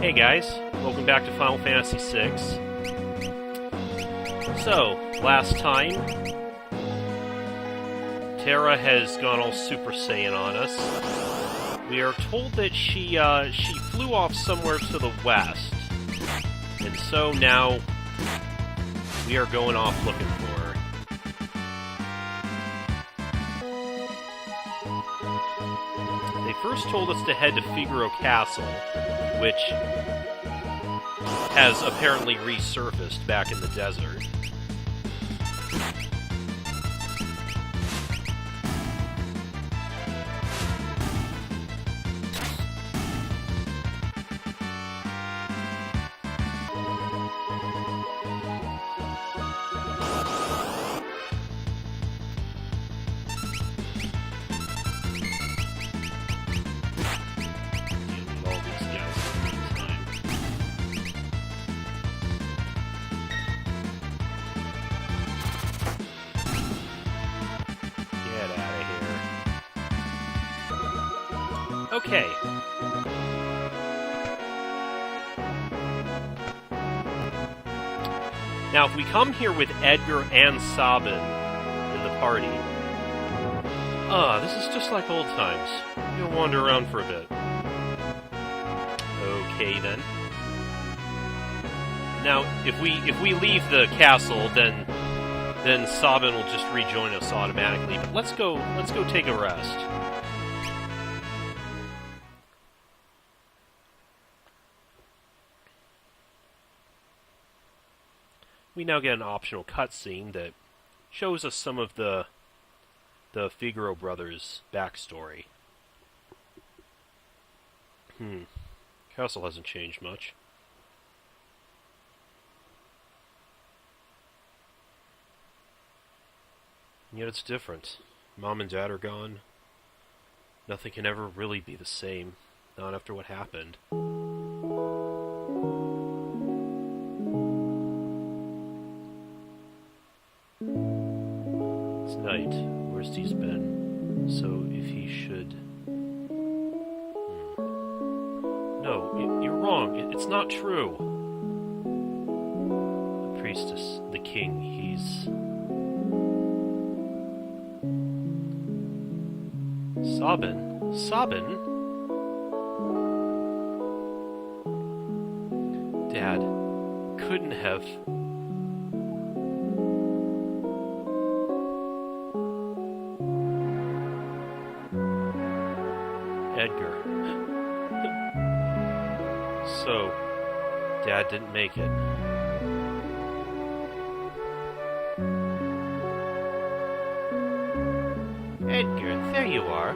Hey guys, welcome back to Final Fantasy VI. So, last time, Terra has gone all Super Saiyan on us. We are told that she flew off somewhere to the west, and so now we are going off looking for her. They first told us to head to Figaro Castle, which has apparently resurfaced back in the desert. Okay. Now, if we come here with Edgar and Sabin in the party, this is just like old times. We'll wander around for a bit. Okay, then. Now, if we leave the castle, then Sabin will just rejoin us automatically. But let's go take a rest. We now get an optional cutscene that shows us some of the Figaro brothers' backstory. Castle hasn't changed much. And yet it's different. Mom and Dad are gone. Nothing can ever really be the same, not after what happened. Night, where's he's been? So if he should... No, you're wrong. It's not true. The priestess, the king, he's... Sabin? Sabin? Dad couldn't have... Edgar. So, Dad didn't make it. Edgar, there you are.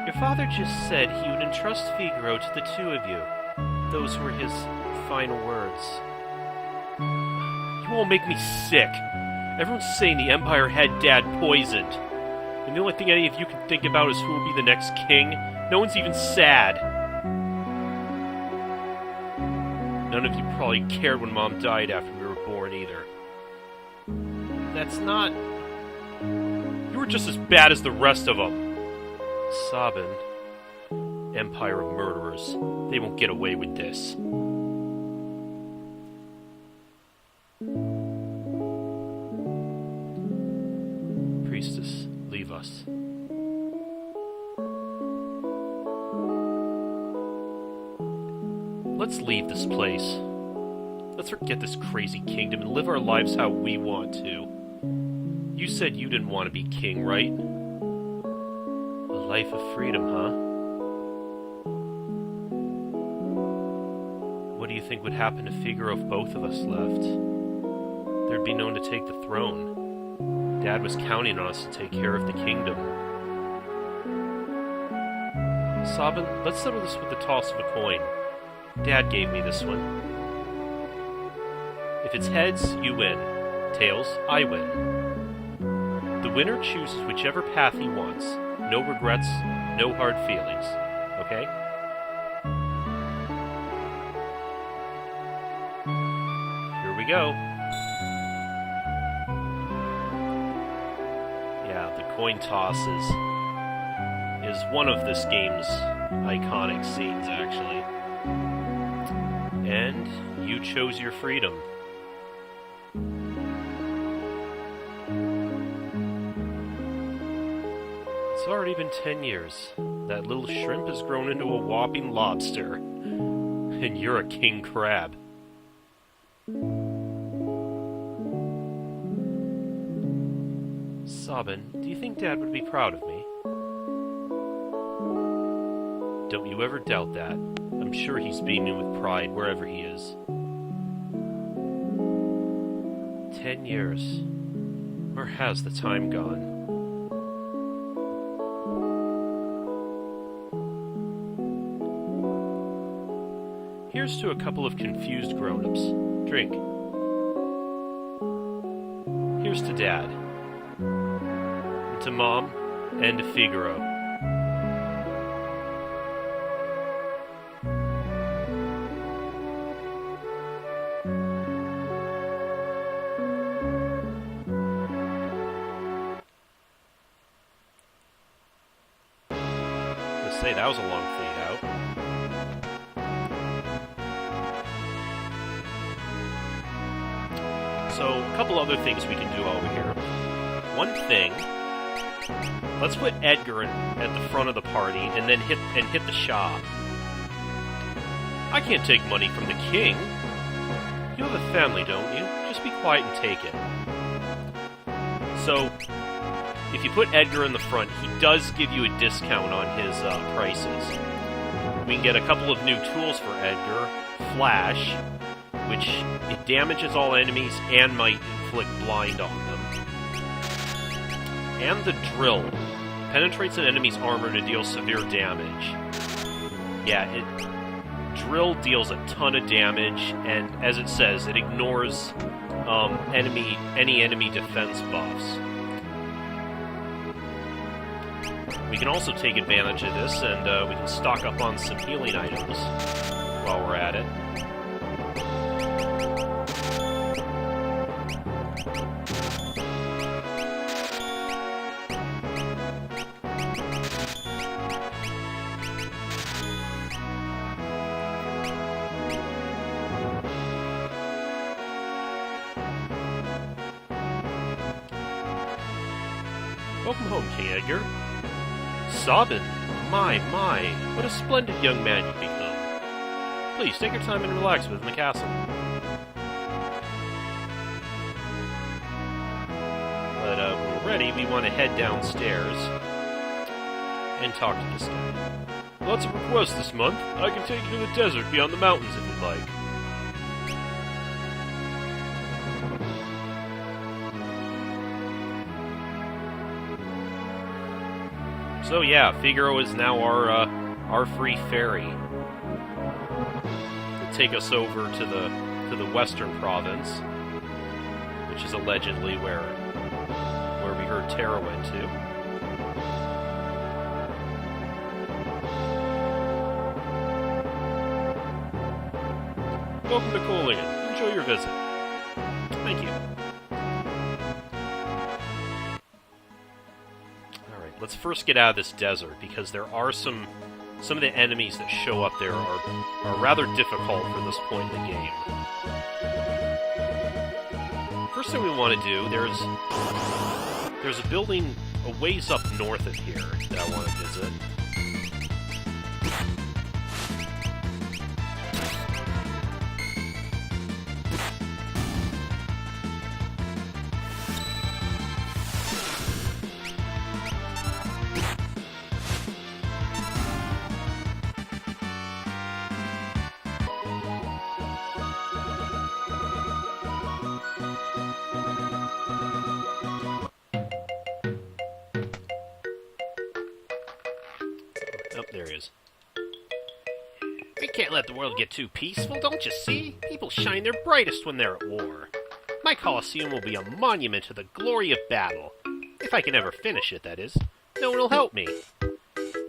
Your father just said he would entrust Figaro to the two of you. Those were his final words. You all make me sick. Everyone's saying the Empire had Dad poisoned. And the only thing any of you can think about is who will be the next king. No one's even sad. None of you probably cared when Mom died after we were born either. That's not... You were just as bad as the rest of them. Sabin. Empire of murderers. They won't get away with this. Priestess. Leave us. Let's leave this place. Let's forget this crazy kingdom and live our lives how we want to. You said you didn't want to be king, right? A life of freedom, huh? What do you think would happen to Figaro if both of us left? There'd be no one to take the throne. Dad was counting on us to take care of the kingdom. Sabin, let's settle this with the toss of a coin. Dad gave me this one. If it's heads, you win. Tails, I win. The winner chooses whichever path he wants. No regrets, no hard feelings. Okay? Here we go. Coin toss is one of this game's iconic scenes, actually. And you chose your freedom. It's already been 10 years. That little shrimp has grown into a whopping lobster. And you're a king crab. Sabin, do you think Dad would be proud of me? Don't you ever doubt that. I'm sure he's beaming with pride wherever he is. 10 years. Where has the time gone? Here's to a couple of confused grown-ups. Drink. Here's to Dad. And to Mom. And to Figaro. Let's say that was a long fade out. So, a couple other things we can do over here. One thing, let's put Edgar at the front of the party and then hit the shop. I can't take money from the king. You have a family, don't you? Just be quiet and take it. So, if you put Edgar in the front, he does give you a discount on his prices. We can get a couple of new tools for Edgar. Flash, which it damages all enemies and might inflict blind on them. And the drill. Penetrates an enemy's armor to deal severe damage. Yeah, drill deals a ton of damage, and as it says, it ignores any enemy defense buffs. We can also take advantage of this, and we can stock up on some healing items while we're at it. Welcome home, King Edgar. Sabin, my, what a splendid young man you've become. Please, take your time and relax within the castle. But when we're ready, we want to head downstairs and talk to this guy. Lots of requests this month. I can take you to the desert beyond the mountains if you'd like. So yeah, Figaro is now our free ferry. It'll take us over to the western province, which is allegedly where we heard Terra went to. Welcome to Kolingen. Enjoy your visit. Thank you. Let's first get out of this desert, because there are some of the enemies that show up there are rather difficult for this point in the game. First thing we want to do, there's a building a ways up north of here that I want to visit. Oh, there he is. We can't let the world get too peaceful, don't you see? People shine their brightest when they're at war. My Colosseum will be a monument to the glory of battle. If I can ever finish it, that is. No one will help me.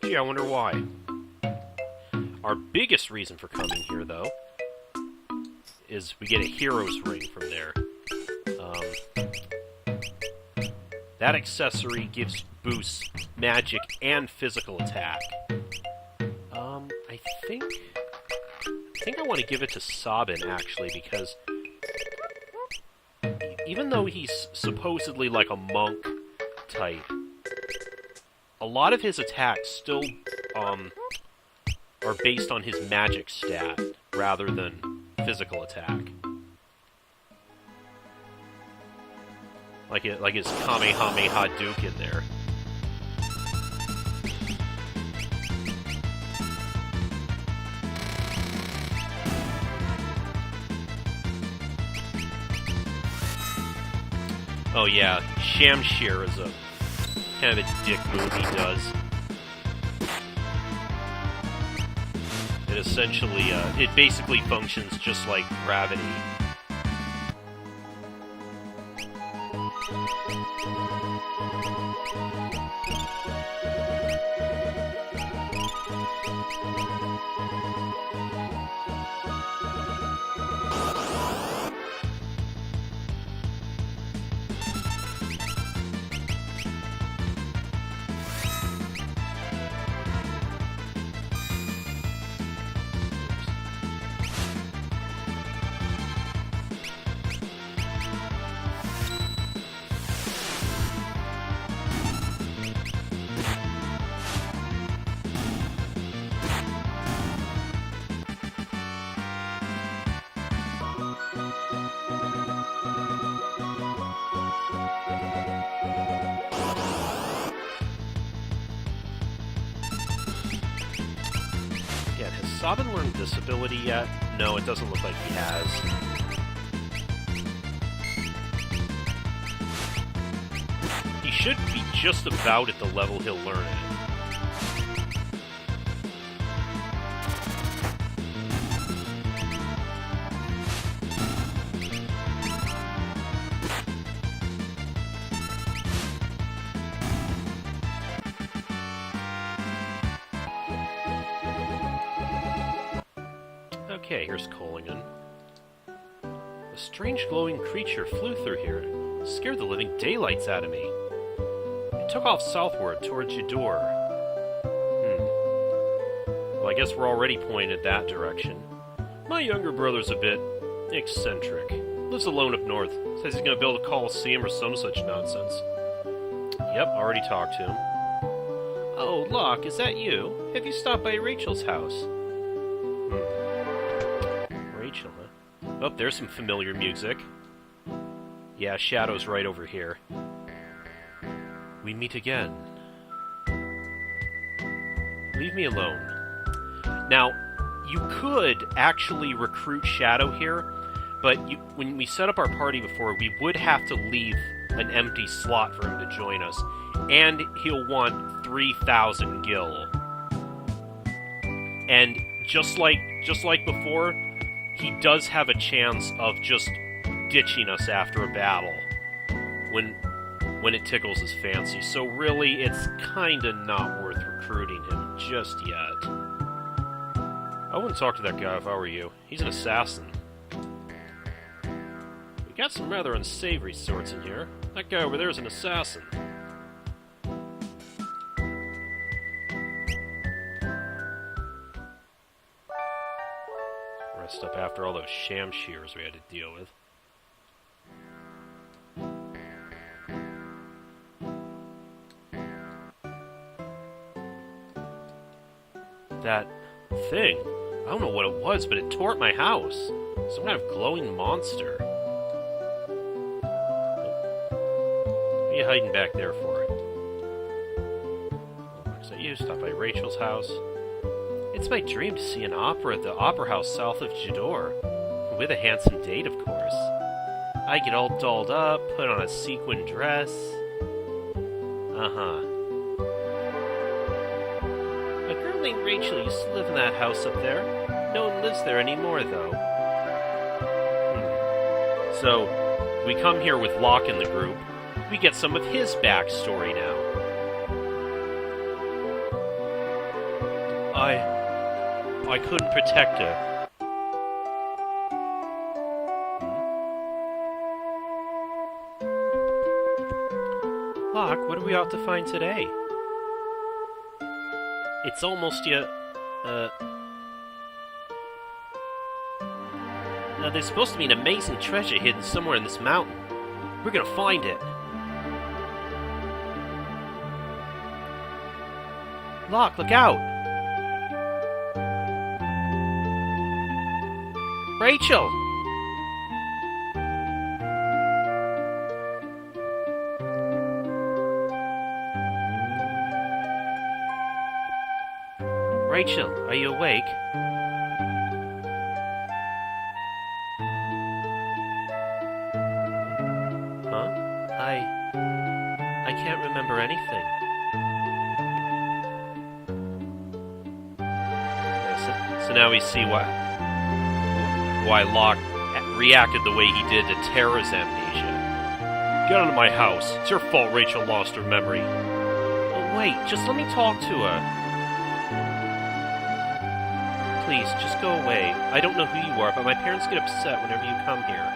Gee, I wonder why. Our biggest reason for coming here, though, is we get a hero's ring from there. That accessory gives boosts magic and physical attack. I think think I want to give it to Sabin, actually, because even though he's supposedly like a monk type, a lot of his attacks still are based on his magic stat rather than physical attack. Like his Kamehameha Duke in there. Oh yeah, Shamshir is a kind of a dick move he does. It essentially, it basically functions just like gravity. Sabin learned this ability yet? No, it doesn't look like he has. He should be just about at the level he'll learn it. Okay, here's Kolingen. A strange glowing creature flew through here. It scared the living daylights out of me. It took off southward toward Jador. Well, I guess we're already pointed that direction. My younger brother's a bit eccentric. Lives alone up north. Says he's gonna build a coliseum or some such nonsense. Yep, already talked to him. Oh, Locke, is that you? Have you stopped by Rachel's house? Rachel, huh? Oh, there's some familiar music. Yeah, Shadow's right over here. We meet again. Leave me alone. Now, you could actually recruit Shadow here, but when we set up our party before, we would have to leave an empty slot for him to join us. And he'll want 3,000 gil. And just like before, he does have a chance of just ditching us after a battle when it tickles his fancy. So really, it's kinda not worth recruiting him just yet. I wouldn't talk to that guy if I were you. He's an assassin. We got some rather unsavory sorts in here. That guy over there is an assassin. Rest up after all those Shamshirs we had to deal with. That thing. I don't know what it was, but it tore at my house. Some kind of glowing monster. What are you hiding back there for? Oh, is that you? Stop by Rachel's house. It's my dream to see an opera at the opera house south of Jador. With a handsome date, of course. I get all dolled up, put on a sequin dress. Uh-huh. A girl named Rachel used to live in that house up there. No one lives there anymore, though. So, we come here with Locke in the group. We get some of his backstory now. I couldn't protect her. Locke, what are we out to find today? It's almost There's supposed to be an amazing treasure hidden somewhere in this mountain. We're gonna find it. Locke, look out! Rachel! Rachel, are you awake? Huh? I can't remember anything. So now we see why Locke reacted the way he did to Tara's amnesia. Get out of my house. It's your fault Rachel lost her memory. Oh, wait, just let me talk to her. Please, just go away. I don't know who you are, but my parents get upset whenever you come here.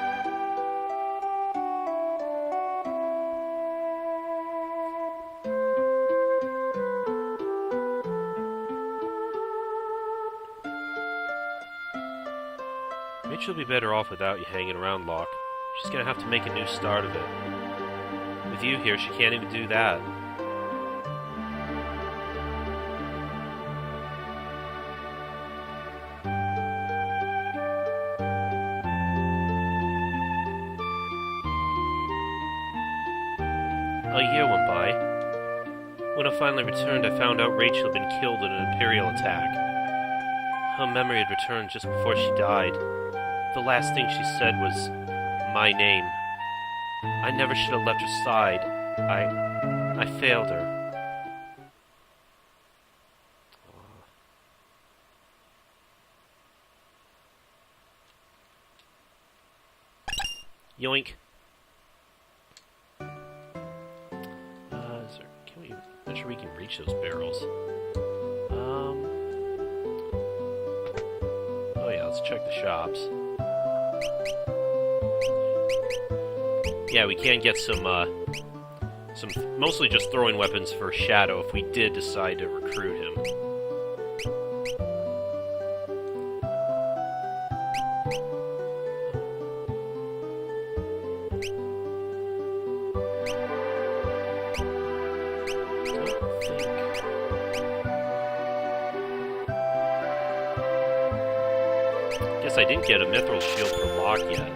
Rachel'll be better off without you hanging around, Locke. She's gonna have to make a new start of it. With you here, she can't even do that. A year went by. When I finally returned, I found out Rachel had been killed in an Imperial attack. Her memory had returned just before she died. The last thing she said was, my name. I never should have left her side. I failed her. Yoink. I'm not sure we can reach those barrels. Oh yeah, let's check the shops. Yeah, we can get some mostly just throwing weapons for Shadow if we did decide to recruit him. Guess I didn't get a mithril shield for Locke yet.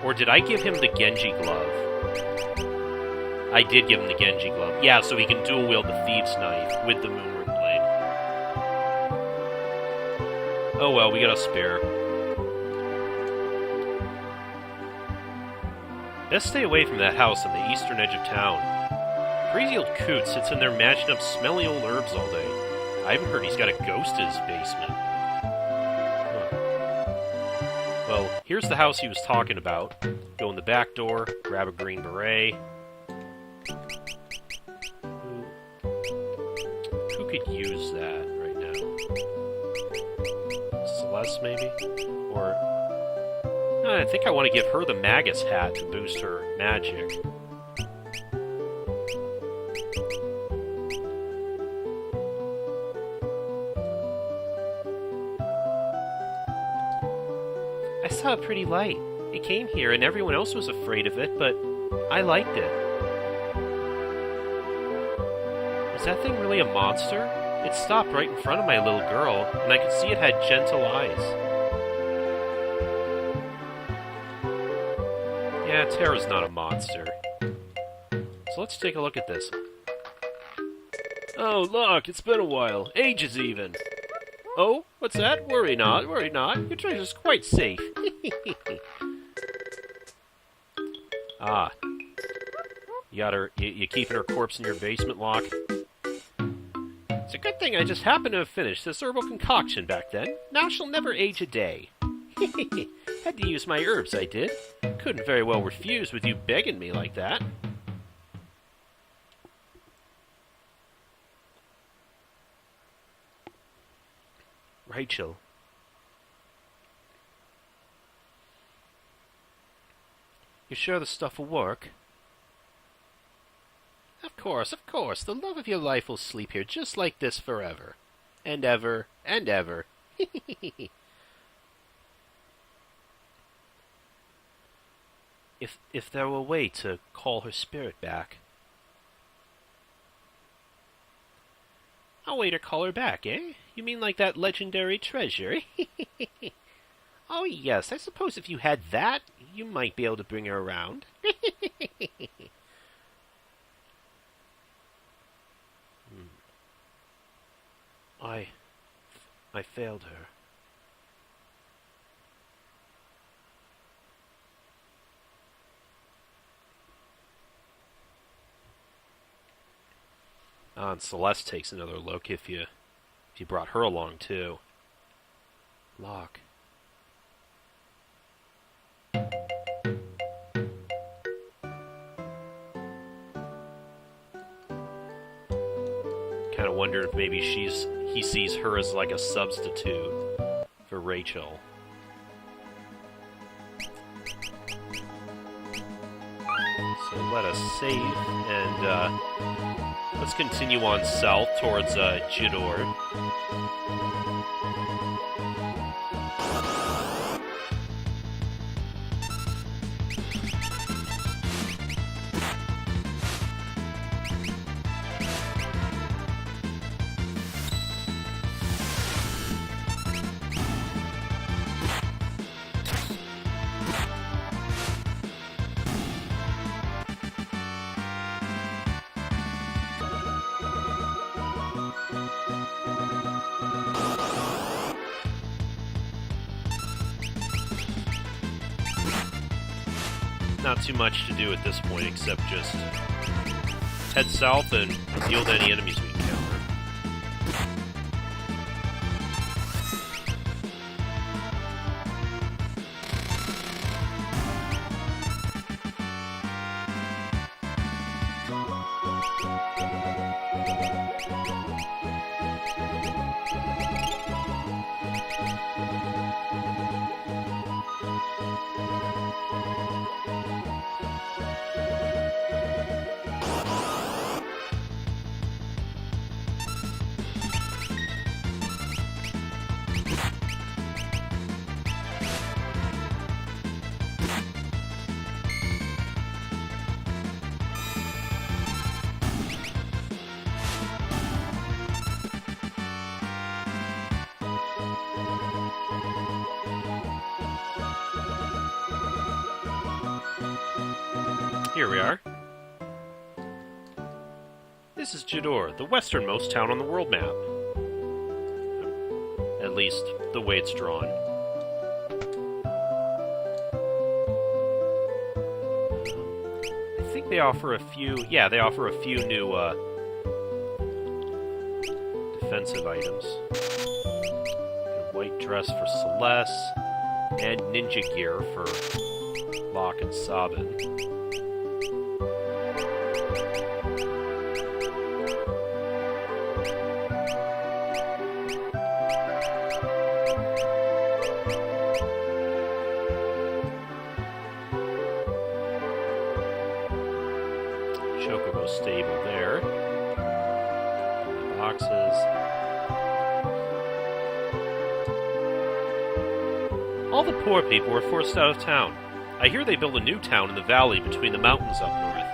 Or did I give him the Genji glove? I did give him the Genji glove. Yeah, so he can dual wield the Thieves' Knife with the Moonward Blade. Oh well, we got a spare. Best stay away from that house on the eastern edge of town. Crazy old coot sits in there mashing up smelly old herbs all day. I haven't heard he's got a ghost in his basement. Well, here's the house he was talking about. Go in the back door, grab a green beret. Who could use that right now? Celeste, maybe? Or... I think I want to give her the Magus hat to boost her magic. I saw a pretty light. It came here and everyone else was afraid of it, but I liked it. Was that thing really a monster? It stopped right in front of my little girl, and I could see it had gentle eyes. Yeah, Tara's not a monster. So let's take a look at this. Oh, look, it's been a while. Ages even. Oh, what's that? Worry not, worry not. Your treasure's quite safe. Ah. You keeping her corpse in your basement, Locke? It's a good thing I just happened to have finished this herbal concoction back then. Now she'll never age a day. Had to use my herbs, I did. Couldn't very well refuse with you begging me like that. Rachel. You sure the stuff will work? Of course, of course. The love of your life will sleep here just like this forever. And ever, and ever. if there were a way to call her spirit back. A way to call her back, eh? You mean like that legendary treasure? Oh yes, I suppose if you had that, you might be able to bring her around. I failed her. And Celeste takes another look if you brought her along too. Lock. Kind of wonder if maybe he sees her as like a substitute for Rachel. So let us save, and let's continue on south towards Jador. Not too much to do at this point, except just head south and deal with any enemies we encounter. Here we are. This is Jador, the westernmost town on the world map. At least, the way it's drawn. I think they offer a few... Yeah, they offer a few new, defensive items. A white dress for Celeste, and ninja gear for Locke and Sabin. Chocobo stable there. The boxes. All the poor people were forced out of town. I hear they built a new town in the valley between the mountains up north.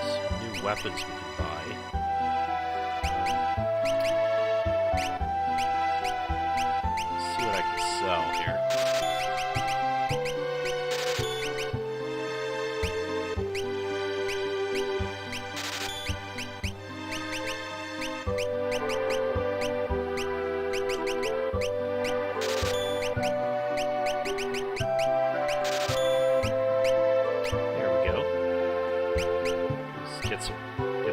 Some new weapons we can buy. Sell here. There we go. Let's get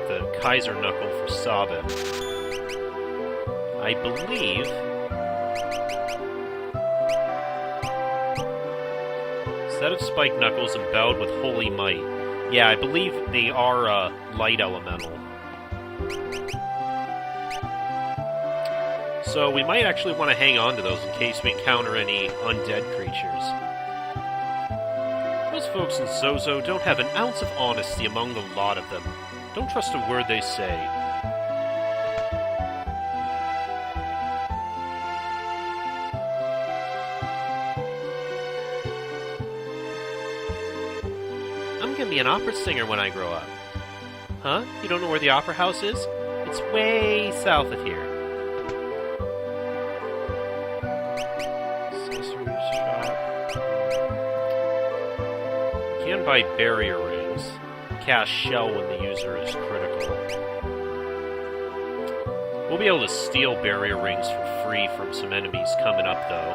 the Kaiser Knuckle for Sabin. I believe set of spiked knuckles endowed with holy might. Yeah, I believe they are light elemental. So we might actually want to hang on to those in case we encounter any undead creatures. Those folks in Zozo don't have an ounce of honesty among the lot of them. Don't trust a word they say. gonna be an opera singer when I grow up. Huh? You don't know where the opera house is? It's way south of here. Accessories shop. You can buy barrier rings. Cast shell when the user is critical. We'll be able to steal barrier rings for free from some enemies coming up, though.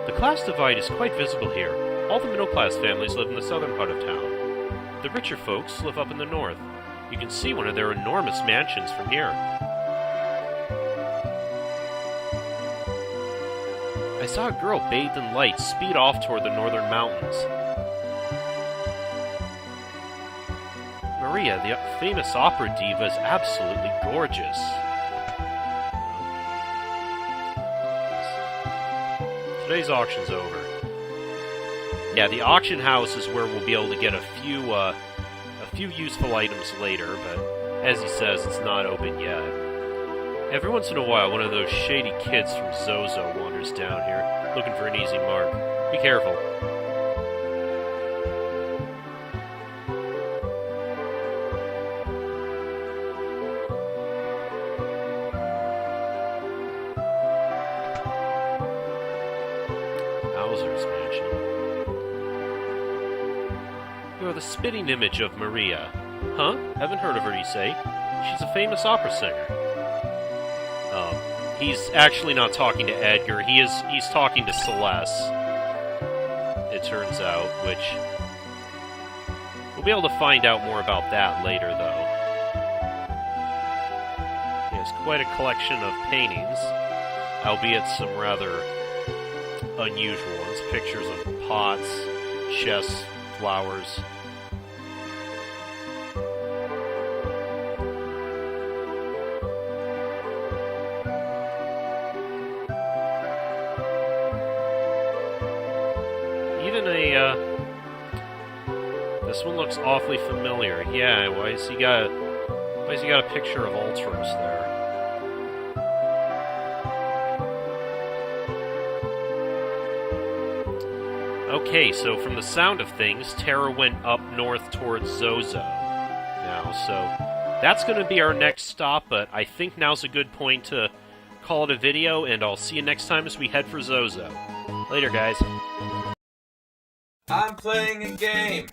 The class divide is quite visible here. All the middle-class families live in the southern part of town. The richer folks live up in the north. You can see one of their enormous mansions from here. I saw a girl bathed in light speed off toward the northern mountains. Maria, the famous opera diva, is absolutely gorgeous. Today's auction's over. Yeah, the auction house is where we'll be able to get a few useful items later, but as he says, it's not open yet. Every once in a while, one of those shady kids from Zozo wanders down here, looking for an easy mark. Be careful. Bowser's mansion. You're the spitting image of Maria. Huh? Haven't heard of her, you say? She's a famous opera singer. He's actually not talking to Edgar. He's talking to Celeste, it turns out, which we'll be able to find out more about that later, though. He has quite a collection of paintings, albeit some rather unusual ones. Pictures of pots, chests, flowers. Even this one looks awfully familiar. Yeah, why has he got a picture of Ultros there? Okay, so from the sound of things, Terra went up north towards Zozo now, so that's going to be our next stop, but I think now's a good point to call it a video, and I'll see you next time as we head for Zozo. Later, guys. I'm playing a game.